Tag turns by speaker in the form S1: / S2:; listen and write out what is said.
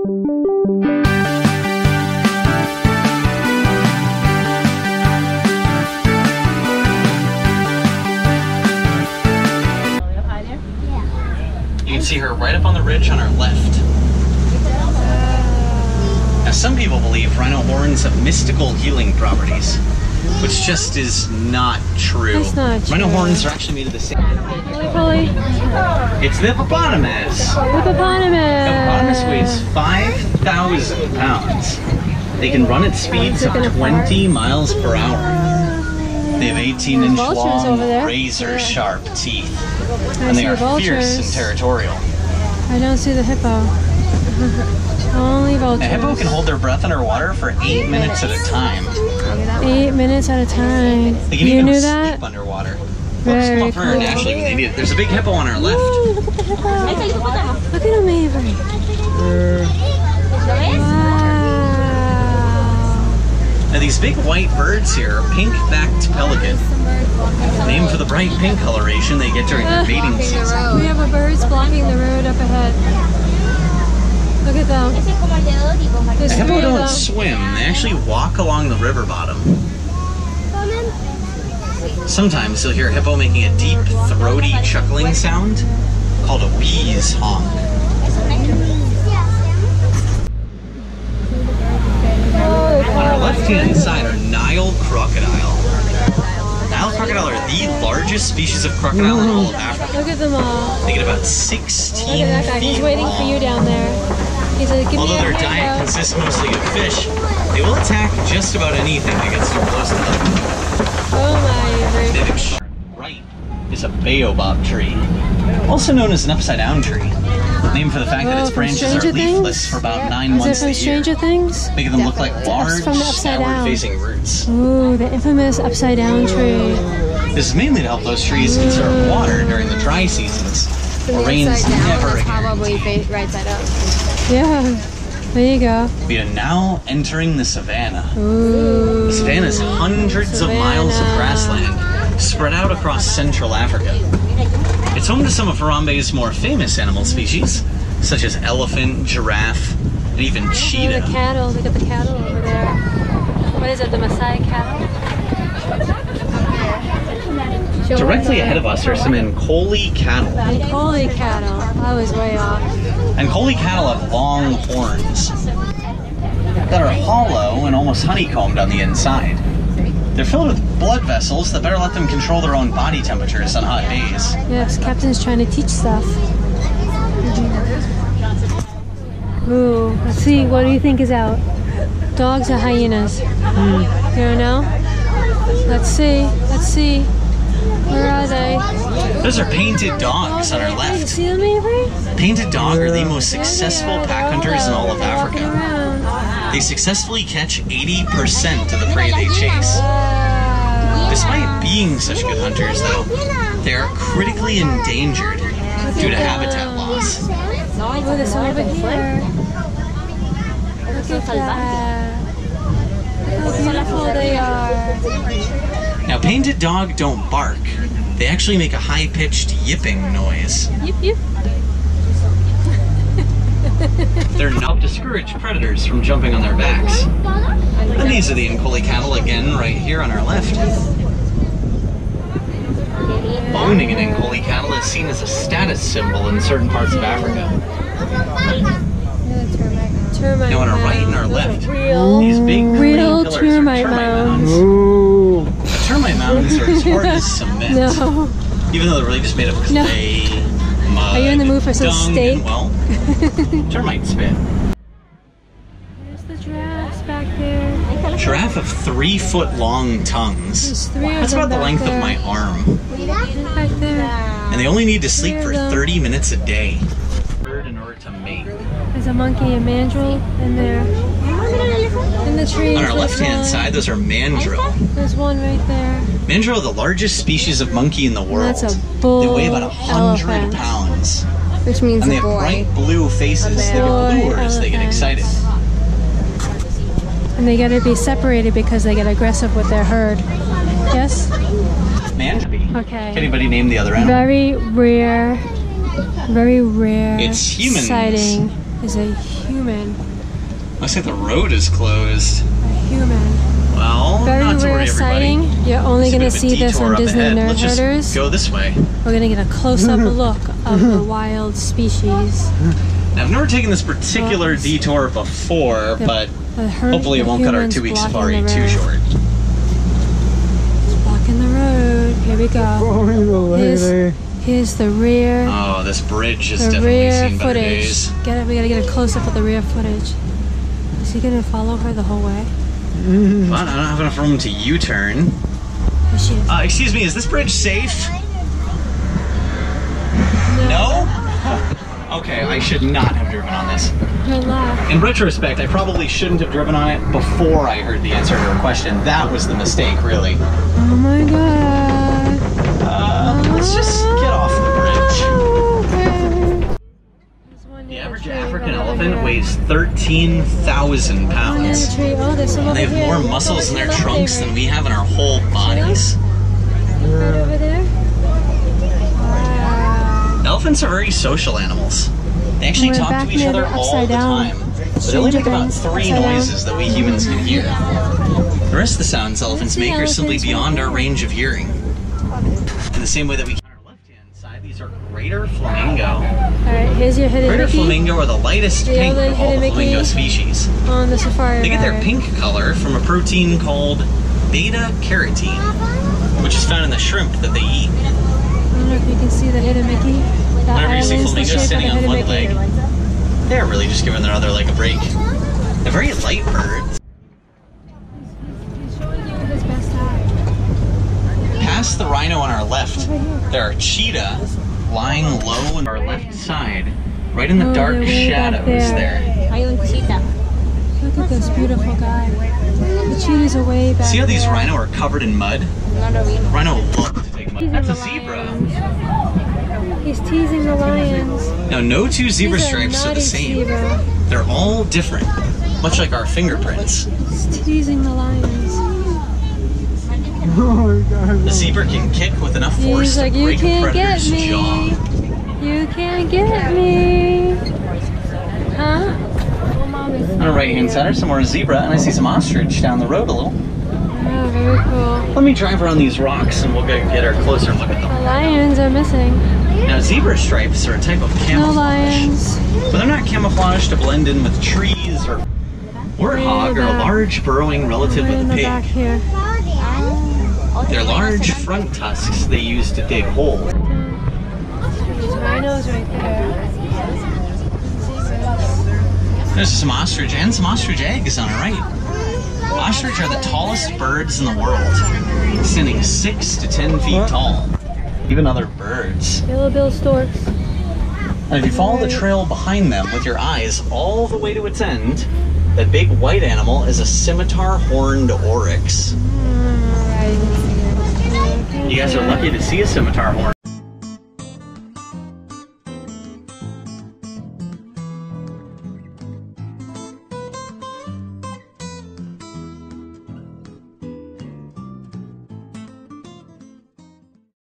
S1: You can see her right up on the ridge on our left. Now, some people believe rhino horns have mystical healing properties, which just is not true.
S2: That's not true.
S1: Rhino horns are actually made of the same.
S2: Holy.
S1: It's the hippopotamus.
S2: Hippopotamus.
S1: Hippopotamus weighs 5,000 pounds. They can run at speeds of 20 miles per hour. They have 18-inch long, razor-sharp teeth, and they are fierce and territorial.
S2: I don't see the hippo. Only vultures.
S1: A hippo can hold their breath underwater for 8 minutes at a time.
S2: 8 minutes at a time.
S1: They can
S2: You
S1: even
S2: knew
S1: sleep
S2: that?
S1: underwater.
S2: Very
S1: Well, cool. Naturally when they need it. There's a big hippo on our left.
S2: Ooh, look at the hippo. Look at him, Avery. Wow.
S1: Now these big white birds here are pink-backed pelican, named for the bright pink coloration they get during their mating season.
S2: We have a birds blocking the road up ahead. Look at them.
S1: The hippo don't swim, they actually walk along the river bottom. Sometimes you'll hear a hippo making a deep, throaty chuckling sound called a wheeze honk. On our left-hand side are Nile crocodile. Nile crocodile are the largest species of crocodile in all of Africa.
S2: Look at them all.
S1: They get about
S2: Look
S1: 16
S2: at that guy. He's
S1: feet
S2: waiting
S1: long.
S2: for you down there. He said, give
S1: Although
S2: me a
S1: their
S2: hand,
S1: diet
S2: bro.
S1: consists mostly of fish, they will attack just about anything that gets too close to them.
S2: Oh my, Avery.
S1: Right is a baobab tree, also known as an upside-down tree, named for the fact that its
S2: from
S1: branches are
S2: Stranger
S1: leafless
S2: Things?
S1: for about 9
S2: Is it
S1: months
S2: from
S1: a year,
S2: Stranger Things?
S1: making them look like large,
S2: from the upside down.
S1: skyward-facing roots.
S2: Ooh, the infamous upside down tree.
S1: This is mainly to help those trees conserve water during the dry seasons, where rain's never a
S3: probably right side up.
S2: Yeah, there you go.
S1: We are now entering the savannah.
S2: Ooh.
S1: The savannah is hundreds of miles of grassland spread out across Central Africa. It's home to some of Harambe's more famous animal species, such as elephant, giraffe, and even
S2: Oh,
S1: cheetah.
S2: the cattle. Look at the cattle over there. What is it, the Maasai cattle?
S1: Directly ahead of us are some Ankole cattle.
S2: Holy cattle. I was way off.
S1: Ankole cattle have long horns that are hollow and almost honeycombed on the inside. They're filled with blood vessels that better let them control their own body temperatures on hot days.
S2: Yes, Captain's trying to teach stuff. Ooh, let's see. What do you think is out? Dogs or hyenas? You don't know? Let's see. Let's see. Where are they?
S1: Those are painted dogs on our
S2: You
S1: left.
S2: see them, Avery?
S1: Painted dog are the most successful pack hunters in all of
S2: Walking
S1: Africa.
S2: around.
S1: They successfully catch 80% of the prey they chase.
S2: Wow.
S1: Despite being such good hunters, though, they are critically endangered due to habitat loss.
S2: Oh, there's some over here. Look at that. Look how beautiful they are.
S1: Now, painted dog don't bark. They actually make a high-pitched yipping noise.
S2: Yip, yip.
S1: They're not to discourage predators from jumping on their backs. And these are the Ankole cattle again, right here on our left. Owning an Ankole cattle is seen as a status symbol in certain parts of Africa.
S2: Termite
S1: Now on our right and our
S2: mounds.
S1: left,
S2: Real,
S1: these big green
S2: real
S1: pillars are
S2: termite
S1: mounds.
S2: mounds.
S1: Termite mounds are as hard as cement,
S2: No.
S1: even though they're really just made of clay, mud,
S2: Are you in the mood for some
S1: dung,
S2: steak?
S1: and, well, termite spit.
S2: There's the giraffes back there.
S1: Giraffe have 3-foot-long tongues.
S2: There's three of
S1: That's
S2: them
S1: about the
S2: back
S1: length
S2: there.
S1: of my arm.
S2: Back there.
S1: And they only need to sleep for
S2: Three of them.
S1: 30 minutes a day in order to mate.
S2: There's a monkey, a mandrill in there. In the trees.
S1: On our
S2: there's
S1: left-hand
S2: one.
S1: side, those are mandrill.
S2: There's one right there.
S1: Mandrill are the largest species of monkey in the world.
S2: That's a bull
S1: They weigh about 100
S2: elephant.
S1: pounds.
S3: Which means
S1: And they
S3: a
S1: have
S3: boy.
S1: bright blue faces that
S2: Boy
S1: get bluer as they get
S2: elephant.
S1: excited.
S2: And they gotta be separated because they get aggressive with their herd. Yes?
S1: Mandrill.
S2: Okay.
S1: Can anybody name the other animal?
S2: Very rare
S1: It's humans.
S2: sighting. is a human.
S1: Looks like the road is closed.
S2: A human.
S1: Well,
S2: Very
S1: not to
S2: rare
S1: worry, everybody.
S2: sighting. You're only going to see this on Disney Nerd
S1: Let's just
S2: Herders.
S1: go this way.
S2: We're going to get a close-up look of the wild species.
S1: Now, I've never taken this particular detour before, but hopefully it won't cut our 2-week safari too short.
S2: It's blocking the road. Here we go. Here's the rear.
S1: Oh, this bridge has definitely seen better days.
S2: We gotta get a close-up of the rear footage. Is he gonna follow her the whole way?
S1: But I don't have enough room to U-turn.
S2: Here she is.
S1: Excuse me, is this bridge safe? No? Okay, I should not have driven on this.
S2: Don't laugh.
S1: In retrospect, I probably shouldn't have driven on it before I heard the answer to her question. That was the mistake, really.
S2: Oh my god.
S1: Let's just get off the bridge.
S2: Okay.
S1: The average African elephant weighs 13,000 pounds.
S2: Oh, there's some over
S1: They have
S2: here.
S1: more muscles in their trunks than we have in our whole bodies.
S2: Right over there. Wow.
S1: Elephants are very social animals. They actually
S2: We're
S1: talk
S2: back
S1: to each
S2: near
S1: other
S2: the
S1: all
S2: upside
S1: the
S2: down.
S1: time. But they only make about 3 noises that we humans can hear. The rest of the sounds elephants make are simply beyond our range of hearing. In the same way that we can on our left-hand side, these are greater flamingo.
S2: Alright, here's your hidden
S1: Greater
S2: Mickey
S1: flamingo are the lightest pink of all the flamingo species.
S2: on the safari
S1: They get their
S2: ride.
S1: pink color from a protein called beta-carotene, which is found in the shrimp that they eat.
S2: I don't know if you can see the hidden Mickey. That
S1: Whenever you see
S2: island's the
S1: flamingos
S2: shape of
S1: sitting
S2: the
S1: on
S2: hidden
S1: one
S2: Mickey.
S1: leg, they're really just giving their other leg a break. They're very light birds.
S2: He's showing you his best eye.
S1: Past the rhino on our left, there are cheetah lying low on our left side, right in the
S2: Oh,
S1: dark
S2: they're way back
S1: shadows there.
S2: Look at this beautiful guy. The cheetahs are way back
S1: See how these
S2: there.
S1: rhino are covered in mud? Rhino will love to take mud. That's a zebra.
S2: He's teasing the lions.
S1: Now, no two zebra
S2: He's a
S1: stripes are
S2: naughty
S1: the same.
S2: zebra.
S1: They're all different, much like our fingerprints.
S2: He's teasing the lions.
S1: The zebra can kick with enough force
S2: He's
S1: to
S2: like, you
S1: break a
S2: can't get
S1: predator's
S2: me.
S1: jaw.
S2: You can't get me. Huh?
S1: On the right-hand side are some more zebra, and I see some ostrich down the road a little.
S2: Oh, very cool.
S1: Let me drive around these rocks, and we'll get a closer look at them.
S2: The lions are missing.
S1: Now, zebra stripes are a type of camouflage.
S2: No lions.
S1: But they're not camouflage to blend in with trees or warthog or a large burrowing relative
S2: Right in
S1: of
S2: the
S1: the
S2: back
S1: pig.
S2: here.
S1: They're large front tusks they use to dig holes.
S2: There's rhinos right there.
S1: There's some ostrich and some ostrich eggs on our right. Ostrich are the tallest birds in the world, standing 6 to 10 feet tall. Even other birds.
S2: Yellow-billed storks.
S1: And if you follow the trail behind them with your eyes all the way to its end, that big white animal is a scimitar-horned oryx.
S2: Alright.
S1: You guys are lucky to see a scimitar horn.